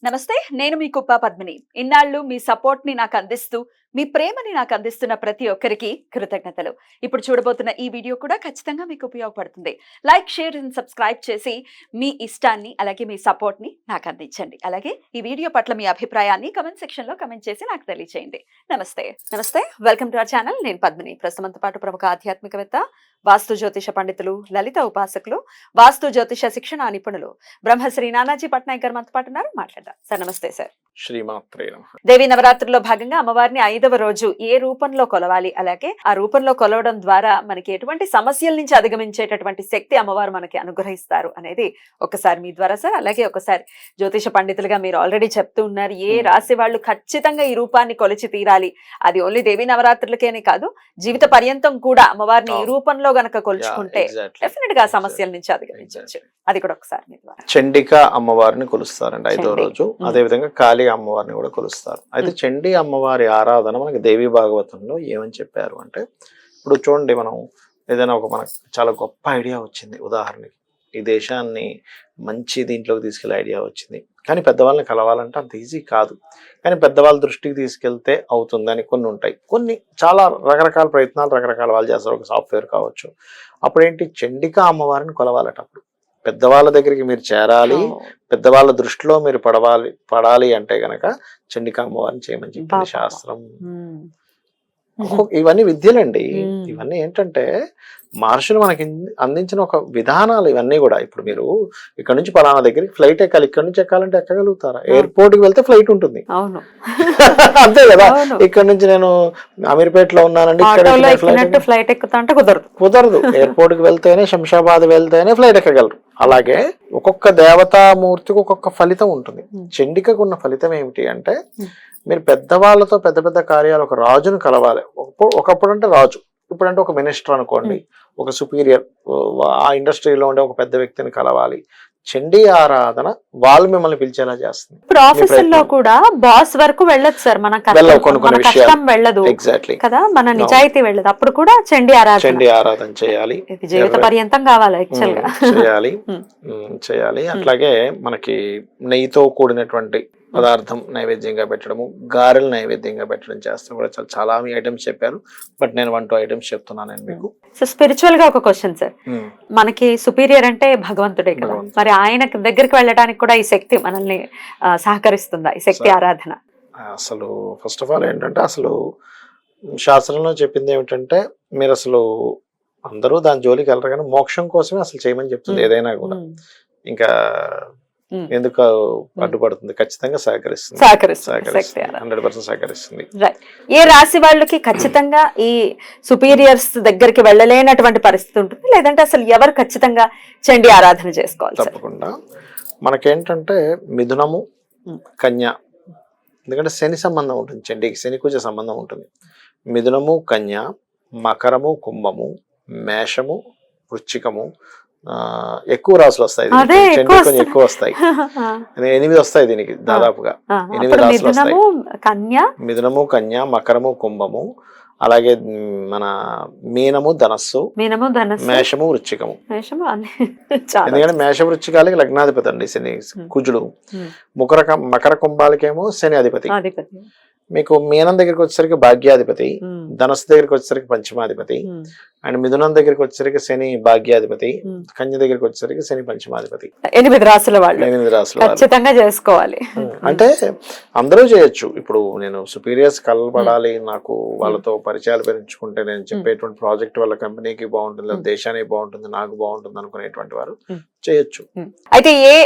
నమస్తే, నేను మీ కుప్ప పద్మిని. ఇన్నాళ్ళు మీ సపోర్ట్ ని నాకు అందిస్తూ, మీ ప్రేమని నాకు అందిస్తున్న ప్రతి ఒక్కరికి కృతజ్ఞతలు. ఇప్పుడు చూడబోతున్న ఈ వీడియో కూడా ఖచ్చితంగా మీకు ఉపయోగపడుతుంది. లైక్, షేర్ అండ్ సబ్స్క్రైబ్ చేసి మీ ఇష్టాన్ని అలాగే మీ సపోర్ట్ ని నాకు అందించండి. అలాగే ఈ వీడియో పట్ల మీ అభిప్రాయాన్ని కమెంట్ సెక్షన్ లో కమెంట్ చేసి నాకు తెలియజేయండి. నమస్తే, వెల్కమ్ టు అవర్ ఛానల్. నేను పద్మిని. ప్రస్తుతంతో పాటు ప్రముఖ ఆధ్యాత్మికవేత్త, వాస్తు జ్యోతిష పండితులు, లలిత ఉపాసకులు, వాస్తు జ్యోతిష శిక్షణ నిపుణులు బ్రహ్మశ్రీ నానాజీ పట్నాయక్ గారు మనతో పాటు ఉన్నారు. మాట్లాడదాం సార్. నమస్తే సార్. శ్రీమాత్రే నమః. దేవి నవరాత్రుల్లో భాగంగా అమ్మవారిని 5వ రోజు ఏ రూపంలో కొలవాలి, అలాగే ఆ రూపంలో కొలవడం ద్వారా మనకి ఎటువంటి సమస్యల నుంచి అధిగమించేటటువంటి శక్తి అమ్మవారు మనకి అనుగ్రహిస్తారు అనేది ఒకసారి మీ ద్వారా సార్, అలాగే ఒకసారి జ్యోతిష పండితులుగా మీరు ఆల్రెడీ చెప్తూ ఉన్నారు ఏ రాశి వాళ్ళు ఖచ్చితంగా ఈ రూపాన్ని కొలిచి తీరాలి, అది ఓన్లీ దేవి నవరాత్రులకేనే కాదు జీవిత పర్యంతం కూడా అమ్మవారిని ఈ రూపంలో గనక కొలుచుకుంటే డెఫినెట్ గా సమస్యల నుంచి అధిగమించవచ్చు. అది కూడా ఒకసారి మీ ద్వారా. చండిక అమ్మవారిని కొలుస్తారండి 5వ రోజు. అదే విధంగా కాళీ అమ్మవారిని కూడా కొలుస్తారు. అయితే చండీ అమ్మవారి ఆరాధన మనకి దేవి భాగవతంలో ఏమని చెప్పారు అంటే, ఇప్పుడు చూడండి, మనం ఏదైనా మనకు చాలా గొప్ప ఐడియా వచ్చింది, ఉదాహరణకి ఈ దేశాన్ని మంచి దీంట్లోకి తీసుకెళ్లే ఐడియా వచ్చింది, కానీ పెద్దవాళ్ళని కలవాలంటే అంత ఈజీ కాదు. కానీ పెద్దవాళ్ళ దృష్టికి తీసుకెళ్తే అవుతుందని కొన్ని ఉంటాయి. కొన్ని చాలా రకరకాల ప్రయత్నాలు రకరకాల వాళ్ళు చేస్తారు. ఒక సాఫ్ట్వేర్ కావచ్చు. అప్పుడేంటి, చండిక అమ్మవారిని కొలవాలట. అప్పుడు పెద్దవాళ్ళ దగ్గరికి మీరు చేరాలి, పెద్దవాళ్ళ దృష్టిలో మీరు పడాలి అంటే గనక చండిక అమ్మవారిని చేయమని చెప్పింది శాస్త్రం. ఇవన్నీ విద్యలండి. ఇవన్నీ ఏంటంటే మహర్షులు మనకి అందించిన ఒక విధానాలు ఇవన్నీ కూడా. ఇప్పుడు మీరు ఇక్కడ నుంచి పలానా దగ్గరికి ఫ్లైట్ ఎక్కాలి, ఇక్కడ నుంచి ఎక్కాలంటే ఎక్కగలుగుతారా? ఎయిర్పోర్ట్ కి వెళ్తే ఫ్లైట్ ఉంటుంది, అంతే కదా. ఇక్కడ నుంచి నేను అమీర్పేటలో ఉన్నానండి, ఫ్లైట్ ఎక్కుతా అంటే కుదరదు. ఎయిర్పోర్ట్ కి వెళ్తేనే, శంషాబాద్ వెళ్తేనే ఫ్లైట్ ఎక్కగలరు. అలాగే ఒక్కొక్క దేవతామూర్తికి ఒక్కొక్క ఫలితం ఉంటుంది. చండికకు ఉన్న ఫలితం ఏమిటి అంటే, మీరు పెద్దవాళ్ళతో పెద్ద పెద్ద కార్యాలు, ఒక రాజును కలవాలి. ఒకప్పుడు అంటే రాజు, ఇప్పుడంటే ఒక మినిస్టర్ అనుకోండి, ఒక సుపీరియర్, ఆ ఇండస్ట్రీలో ఉండే ఒక పెద్ద వ్యక్తిని కలవాలి. చండీ ఆరాధన వాళ్ళు మిమ్మల్ని పిలిచేలా చేస్తుంది. ఇప్పుడు ఆఫీసుల్లో కూడా బాస్ వరకు వెళ్ళదు సార్, మన కష్టం వెళ్ళదు, ఎగ్జాక్ట్లీ కదా, మన నిజాయితీ వెళ్ళదు. అప్పుడు కూడా చండీ ఆరాధన చేయాలి, జీవిత పర్యంతం కావాలి యాక్చువల్ గా చేయాలి. అట్లాగే మనకి నెయ్యితో కూడినటువంటి పదార్థం నైవేద్యంగా పెట్టడము, గారెలు నైవేద్యంగా పెట్టడం చేస్తాం కూడా. చాలా ఐటమ్స్ చెప్పారు, బట్ నేను 1-2 ఐటమ్స్ చెప్తున్నాను నేను మీకు. సో స్పిరిచువల్ గా ఒక క్వశ్చన్ సార్, మనకి సుపీరియర్ అంటే భగవంతుడే కదా, మరి ఆయన దగ్గరికి వెళ్ళడానికి కూడా ఈ శక్తి మనల్ని సహకరిస్తుందా, ఈ శక్తి ఆరాధన? అసలు ఫస్ట్ ఆఫ్ ఆల్ ఏంటంటే, అసలు శాస్త్రంలో చెప్పింది ఏమిటంటే, మీరు అసలు అందరూ దాని జోలికి వెళ్ళరు, కానీ మోక్షం కోసమే అసలు చేయమని చెప్తుంది ఏదైనా కూడా. ఇంకా ఎందుకు అడ్డుపడుతుంది? ఖచ్చితంగా సహకరిస్తుంది, 100% సహకరిస్తుంది. ఏ రాశి వాళ్ళకి ఖచ్చితంగా ఈ సుపీరియర్స్ దగ్గరికి వెళ్ళలేనటువంటి పరిస్థితి ఉంటుంది, లేదంటే అసలు ఎవరు ఖచ్చితంగా చండీ ఆరాధన చేసుకోవాలి? తప్పకుండా మనకేంటంటే మిథునము, కన్య, ఎందుకంటే శని సంబంధం ఉంటుంది, చండీకి శని కుజ సంబంధం ఉంటుంది. మిథునము, కన్య, మకరము, కుంభము, మేషము, వృశ్చికము, ఎక్కువ రాసులు వస్తాయి. కొంచెం ఎక్కువ వస్తాయి, 8 వస్తాయి దీనికి దాదాపుగా. 8 రాసులు వస్తాయి. మిథునము, కన్య, మకరము, కుంభము, అలాగే మన మీనము, ధనస్సు, మేషము, వృశ్చికము. ఎందుకంటే మేష వృశ్చికాలకి లగ్నాధిపతి అండి శని, కుజుడు. మకర కుంభాలకేమో శని అధిపతి. మీకు మీనం దగ్గరికి వచ్చేసరికి భాగ్యాధిపతి, ధనస్సు దగ్గరికి వచ్చేసరికి పంచమాధిపతి, అండ్ మిథునం దగ్గరికి వచ్చేసరికి శని భాగ్యాధిపతి, కన్య దగ్గరికి వచ్చేసరికి శని పంచమాధిపతి. 8 రాసుల వాళ్ళు 8 రాసుల ఖచ్చితంగా చేసుకోవాలి. అంటే అందరూ చేయొచ్చు. ఇప్పుడు నేను సుపీరియర్స్ కలపడాలి, నాకు వాళ్ళతో పరిచయాలు పెంచుకుంటే నేను చెప్పేటువంటి ప్రాజెక్ట్ వల్ల కంపెనీకి బాగుంటుంది, దేశానికి బాగుంటుంది, నాకు బాగుంటుంది అనుకునేటువంటి వారు చేయొచ్చు. అయితే ఏ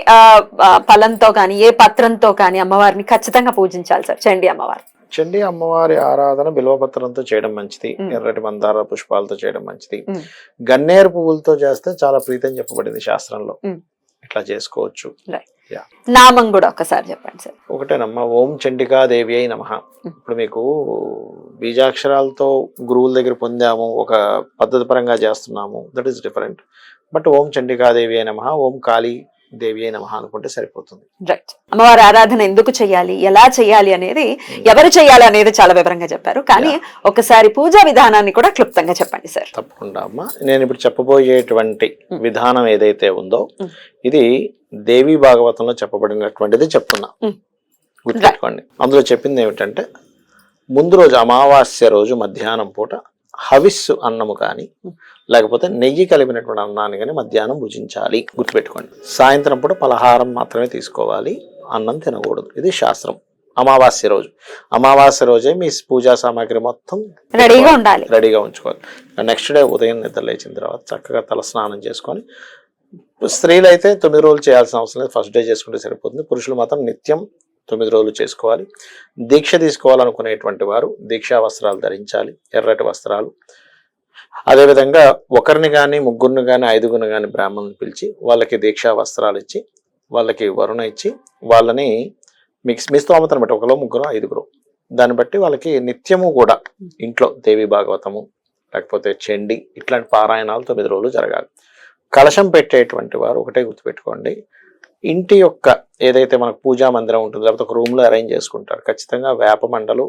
ఫలంతో కానీ, ఏ పత్రంతో కానీ అమ్మవారిని ఖచ్చితంగా పూజించాలి సార్ చండీ అమ్మవారు? చండీ అమ్మవారి ఆరాధన బిల్వపత్రంతో చేయడం మంచిది, ఎర్రటి మందార పుష్పాలతో చేయడం మంచిది, గన్నేరు పువ్వులతో చేస్తే చాలా ప్రీతం చెప్పబడింది శాస్త్రంలో. ఇట్లా చేసుకోవచ్చు. నామం కూడా ఒకసారి చెప్పండి సార్. ఒకటేనమ్మా, ఓం చండికా దేవి అయి నమః. ఇప్పుడు మీకు బీజాక్షరాలతో గురువుల దగ్గర పొందాము, ఒక పద్ధతి పరంగా చేస్తున్నాము, దట్ ఈస్ డిఫరెంట్. బట్ ఓం చండికా దేవి అయి నమః, ఓం కాళీ దేవి అయి నమః అనుకుంటే సరిపోతుంది. రైట్. అమ్మవారి ఆరాధన ఎందుకు చేయాలి, ఎలా చేయాలి అనేది, ఎవరు చేయాలి అనేది చాలా వివరంగా చెప్పారు, కానీ ఒకసారి పూజా విధానాన్ని కూడా క్లుప్తంగా చెప్పండి సార్. తప్పకుండా అమ్మా. నేను ఇప్పుడు చెప్పబోయేటువంటి విధానం ఏదైతే ఉందో ఇది దేవి భాగవతంలో చెప్పబడినటువంటిది చెప్తున్నా, గుర్తుపెట్టుకోండి. అందులో చెప్పింది ఏమిటంటే ముందు రోజు అమావాస్య రోజు మధ్యాహ్నం పూట హవిస్సు అన్నము కానీ లేకపోతే నెయ్యి కలిపినటువంటి అన్నాన్ని కానీ మధ్యాహ్నం భుజించాలి, గుర్తుపెట్టుకోండి. సాయంత్రం పూట పలహారం మాత్రమే తీసుకోవాలి, అన్నం తినకూడదు. ఇది శాస్త్రం. అమావాస్య రోజు, అమావాస్య రోజే మీ పూజా సామాగ్రి మొత్తం రెడీగా ఉంచుకోవాలి. నెక్స్ట్ డే ఉదయం నిద్ర లేచిన తర్వాత చక్కగా తల స్నానం చేసుకొని, స్త్రీలు అయితే 9 రోజులు చేయాల్సిన అవసరం లేదు, ఫస్ట్ డే చేసుకుంటే సరిపోతుంది. పురుషులు మాత్రం నిత్యం 9 రోజులు చేసుకోవాలి. దీక్ష తీసుకోవాలనుకునేటువంటి వారు దీక్షా వస్త్రాలు ధరించాలి, ఎర్రటి వస్త్రాలు. అదేవిధంగా ఒకరిని కానీ ముగ్గురిని కానీ 5గురిని కానీ బ్రాహ్మణుని పిలిచి వాళ్ళకి దీక్షా వస్త్రాలు ఇచ్చి వాళ్ళకి వరుణ ఇచ్చి వాళ్ళని మీ స్తోమతను బట్టి 1 3 5 దాన్ని బట్టి వాళ్ళకి నిత్యము కూడా ఇంట్లో దేవి భాగవతము లేకపోతే చండి ఇట్లాంటి పారాయణాలు 9 రోజులు జరగాలి. కలశం పెట్టేటువంటి వారు ఒకటే గుర్తుపెట్టుకోండి, ఇంటి యొక్క ఏదైతే మనకు పూజా మందిరం ఉంటుందో లేకపోతే ఒక రూమ్ లో అరేంజ్ చేసుకుంటారు, ఖచ్చితంగా వేప మండలు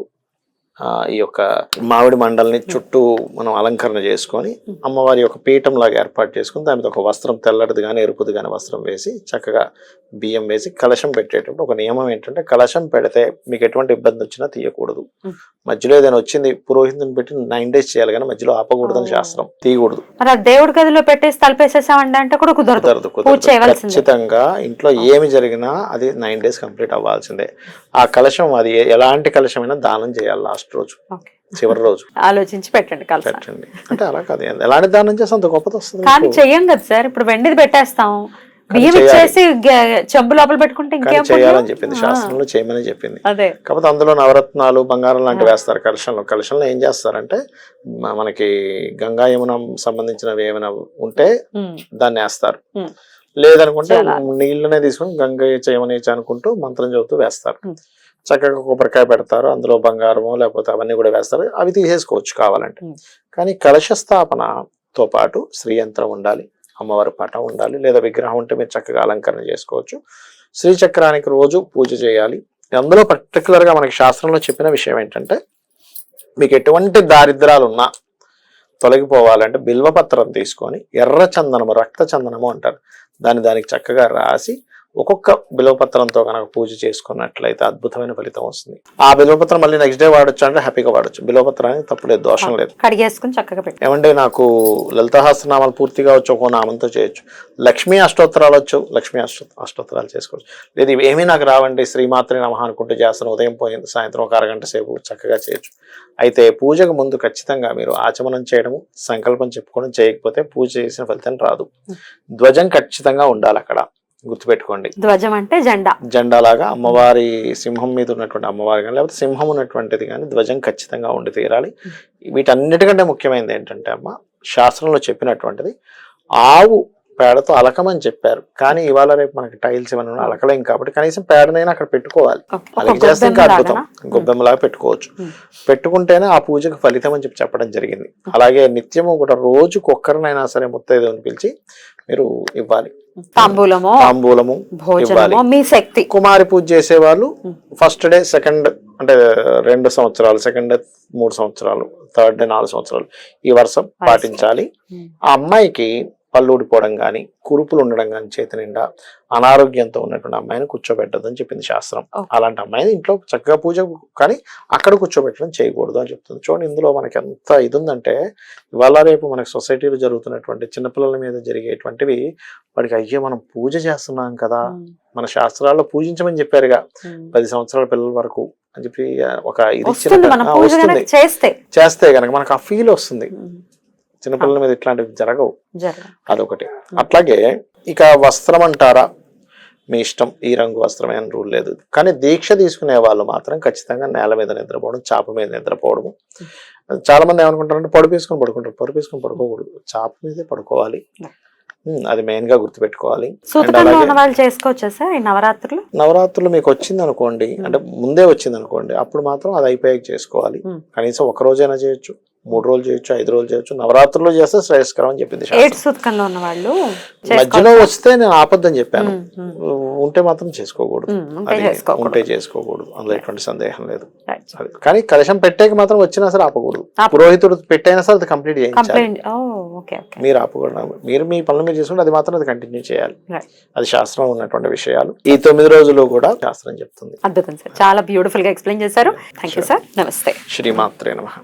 ఈ యొక్క మామిడి మండల్ని చుట్టూ మనం అలంకరణ చేసుకొని అమ్మవారి యొక్క పీఠం లాగా ఏర్పాటు చేసుకుని దాని మీద ఒక వస్త్రం తెల్లటిది కానీ ఎరుపుది కానీ వస్త్రం వేసి చక్కగా బియ్యం వేసి కలశం పెట్టేటప్పుడు ఒక నియమం ఏంటంటే కలశం పెడితే మీకు ఎటువంటి ఇబ్బంది వచ్చినా తీయకూడదు. మధ్యలో ఏదైనా వచ్చింది పురోహితుని పెట్టి 9 days చేయాలి కానీ మధ్యలో ఆపకూడదని శాస్త్రం, తీయకూడదు. దేవుడి గదిలో పెట్టేసి తలపేసేసామంటే అంటే కూడా కుదరదు. ఖచ్చితంగా ఇంట్లో ఏమి జరిగినా అది 9 days కంప్లీట్ అవ్వాల్సిందే. ఆ కలశం అది ఎలాంటి కలశమైనా దానం చేయాలి లాస్ట్ రోజు, చివరి రోజు ఆలోచించి పెట్టండి. పెట్టండి అంటే అలా కాదు, ఎలాంటి దానం చేస్తే అంత గొప్పది వస్తుంది. కానీ చెయ్యం కదా సార్, ఇప్పుడు వెండిది పెట్టేస్తాం, బియ్యం ఇచ్చేసి చెంబు లోపల పెట్టుకుంటే ఇంకేం చేయాలని చెప్పింది శాస్త్రంలో, చేయమని చెప్పింది. కాకపోతే అందులో నవరత్నాలు బంగారం లాంటివి వేస్తారు కలశంలో. కలశంలో ఏం చేస్తారంటే మనకి గంగా యమున సంబంధించినవి ఏమైనా ఉంటే దాన్ని వేస్తారు, లేదనుకుంటే నీళ్ళనే తీసుకుని గంగా యమున అనుకుంటూ మంత్రం చదువుతూ వేస్తారు. చక్కగా కొబ్బరికాయ పెడతారు, అందులో బంగారము లేకపోతే అవన్నీ కూడా వేస్తారు, అవి తీసేసుకోవచ్చు కావాలంటే. కానీ కలశ స్థాపనతో పాటు శ్రీయంత్రం ఉండాలి, అమ్మవారి పటం ఉండాలి, లేదా విగ్రహం ఉంటే మీరు చక్కగా అలంకరణ చేసుకోవచ్చు. శ్రీచక్రానికి రోజు పూజ చేయాలి. అందులో పర్టికులర్ గా మనకి శాస్త్రంలో చెప్పిన విషయం ఏంటంటే మీకు ఎటువంటి దారిద్రాలు ఉన్నా తొలగిపోవాలంటే బిల్వపత్రం తీసుకొని ఎర్ర చందనము, రక్త చందనము అంటారు, దానికి చక్కగా రాసి ఒక్కొక్క బిల్వపత్రంతో కనుక పూజ చేసుకున్నట్లయితే అద్భుతమైన ఫలితం వస్తుంది. ఆ బిల్వపత్రం మళ్ళీ నెక్స్ట్ డే వాడచ్చు అంటే హ్యాపీగా వాడచ్చు. బిల్వపత్రానికి తప్పులేదు, దోషం లేదు. కడిగేసుకుని చక్కగా పెట్టి ఏమంటే నాకు లలితాసహస్రనామాలు పూర్తిగా వచ్చు, ఒక్కో నామంతో చేయొచ్చు. లక్ష్మీ అష్టోత్తరాలు వచ్చు, లక్ష్మీ అష్టోత్తరాలు చేసుకోవచ్చు. లేదు ఏమీ నాకు రావండి, శ్రీమాత్రి నమః అనుకుంటూ చేస్తాను, ఉదయం పోయింది సాయంత్రం ఒక అరగంట సేపు చక్కగా చేయొచ్చు. అయితే పూజకు ముందు ఖచ్చితంగా మీరు ఆచమనం చేయడము, సంకల్పం చెప్పుకోవడం చేయకపోతే పూజ చేసిన ఫలితం రాదు. ధ్వజం ఖచ్చితంగా ఉండాలి అక్కడ, గుర్తుపెట్టుకోండి. ధ్వజం అంటే జెండా లాగా అమ్మవారి సింహం మీద ఉన్నటువంటి అమ్మవారి కానీ లేకపోతే సింహం ఉన్నటువంటిది కానీ ధ్వజం ఖచ్చితంగా ఉండి తీరాలి. వీటన్నిటికంటే ముఖ్యమైనది ఏంటంటే అమ్మ శాస్త్రంలో చెప్పినటువంటిది ఆవు పేడతో అలకమని చెప్పారు, కానీ ఇవాళ రేపు మనకి టైల్స్ ఇవన్నీ అలకలేం కాబట్టి కనీసం పేడనైనా అక్కడ పెట్టుకోవాలి. అలాగే చేస్తే ఇంకా అద్భుతం, గొబ్బెమ్మలాగా పెట్టుకోవచ్చు. పెట్టుకుంటేనే ఆ పూజకు ఫలితం అని చెప్పడం జరిగింది. అలాగే నిత్యము కూడా రోజుకు ఒక్కరినైనా సరే ముత్తైదువుని పిలిచి మీరు ఇవ్వాలి, తాంబూలము ఇవ్వాలి. మీ శక్తి. కుమారి పూజ చేసే వాళ్ళు ఫస్ట్ డే, సెకండ్ అంటే 2 సంవత్సరాలు, సెకండ్ డే 3 సంవత్సరాలు, థర్డ్ డే 4 సంవత్సరాలు ఈ వరుస పాటించాలి. ఆ అమ్మాయికి పళ్ళు ఊడిపోవడం కానీ కురుపులు ఉండడం కానీ చేతి నిండా అనారోగ్యంతో ఉన్నటువంటి అమ్మాయిని కూర్చోబెట్టదని చెప్పింది శాస్త్రం. అలాంటి అమ్మాయిని ఇంట్లో చక్కగా పూజ కానీ అక్కడ కూర్చోబెట్టడం చేయకూడదు అని చెప్తుంది. చూడండి ఇందులో మనకి ఎంత ఇది ఉందంటే ఇవాళ రేపు మనకి సొసైటీలో జరుగుతున్నటువంటి చిన్నపిల్లల మీద జరిగేటువంటివి వాడికి అయ్యో మనం పూజ చేస్తున్నాం కదా, మన శాస్త్రాల్లో పూజించమని చెప్పారుగా 10 సంవత్సరాల పిల్లల వరకు అని చెప్పి ఒక ఇది వస్తుంది. చేస్తే కనుక మనకు ఆ ఫీల్ వస్తుంది. చిన్నపిల్లల మీద ఇట్లాంటివి జరగవు, అదొకటి. అట్లాగే ఇక వస్త్రం అంటారా మీ ఇష్టం, ఈ రంగు వస్త్రమే అని రూల్ లేదు. కానీ దీక్ష తీసుకునే వాళ్ళు మాత్రం ఖచ్చితంగా నేల మీద నిద్రపోవడం, చాప మీద నిద్రపోవడము. చాలా మంది ఏమనుకుంటారంటే పడుపు వేసుకొని పడుకుంటారు, పడుపు వేసుకొని పడుకోకూడదు, చాప మీదే పడుకోవాలి. అది మెయిన్ గా గుర్తుపెట్టుకోవాలి. నవరాత్రులు మీకు వచ్చింది అనుకోండి, అంటే ముందే వచ్చింది అనుకోండి, అప్పుడు మాత్రం అది అయిపోయాక చేసుకోవాలి. కనీసం 1 రోజైనా చేయొచ్చు, 3 రోజులు చేయొచ్చు, 5 రోజులు చేయొచ్చు. నవరాత్రుల్లో చేస్తే శ్రేయస్కరం అని చెప్పింది ఏడు శాస్త్రం. సూతకంలో ఉన్న వాళ్ళు మధ్యలో వస్తే నేను ఆపద్దని చెప్పాను. ఉంటే మాత్రం చేసుకోకూడదు. ఉంటే అది చేసుకోకూడదు. ఉంటే చేసుకోకూడదు, అందులో ఎటువంటి సందేహం లేదు. Right. అది కానీ కలశం పెట్టేకి మాత్రం వచ్చినా సరే ఆపకూడదు. పురోహితుడు పెట్టైనా సరే అది కంప్లీట్ చేయించాలి. కంప్లైంట్ ఓకే ఓకే మీరు ఆపకూడదు. మీరు మీ పనులు మీరు చేసుకుంటే అది మాత్రం అది కంటిన్యూ చేయాలి. Right. అది శాస్త్రం ఉన్నటువంటి విషయాలు. ఈ 9 రోజులు కూడా శాస్త్రం చెప్తుంది. అద్భుతం సార్, చాలా బ్యూటిఫుల్ గా ఎక్స్ప్లెయిన్ చేశారు. థ్యాంక్ యూ సార్, నమస్తే. శ్రీమాత్రే నమః.